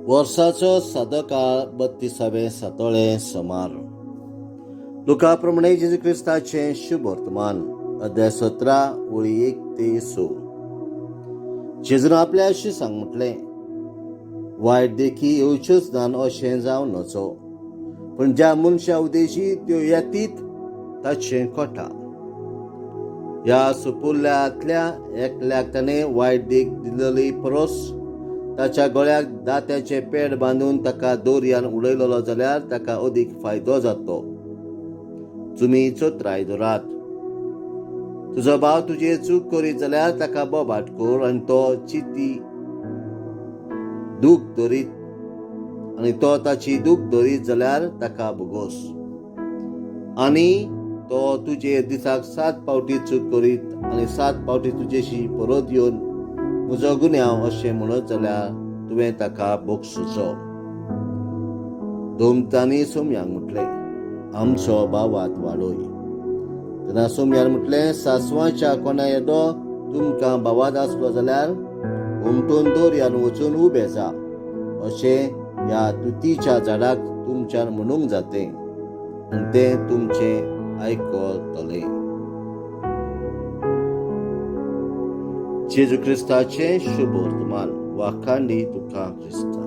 वर्साचो सादो काळ 32वें सातोळें सोमार. लुका प्रमाणे जेजू क्रिस्ताचें शुभ वर्तमान अध्याय 17 वळी 1 ते 6. जेजून आपल्या शिसांक म्हटलें, वायट देखी येवच्योच नान अशें जावं नचो, पूण ज्या मनशा उदेशी त्यो येतीत ताचें कोटा. ह्या सुपुर्ल्यांतल्या एकल्याक ताणें वायट देख दिलेली परोस ताच्या गळ्याक दात्याचे पेड बांदून ताका दोरयान उडयलोलो जाल्यार ताका अदीक फायदो जातलो. तुमी चोत्राय दवरात. तुजो भाव तुजेर चूक करीत जाल्यार ताका बोबाट कर, आनी तो चिती दूख धरीत आनी तो ताची दूख धरीत जाल्यार ताका भोगोस. आनी तो तुजेर दिसाक 7 पावटी चूक करीत आनी 7 पावटी तुजेशी परत येवन म्हजो गुन्यांव अशें म्हणत जाल्यार तुवें ताका भोगसुचो. दोमतांनी सोमयांक म्हटलें, आमचो भावात वाडय. तेन्ना सोमयान म्हटलें, सासवांच्या कोण्या येदो तुमकां भावात आसलो जाल्यार उमटून दोरयान वचून उबे जा. अशें ह्या तुतीच्या झाडाक तुमच्यान म्हणूंक जातें, आनी तें तुमचें आयकतलें. जेजू क्रिस्ताचें शुभ वर्तमान. वाखांडी तुका क्रिस्ता.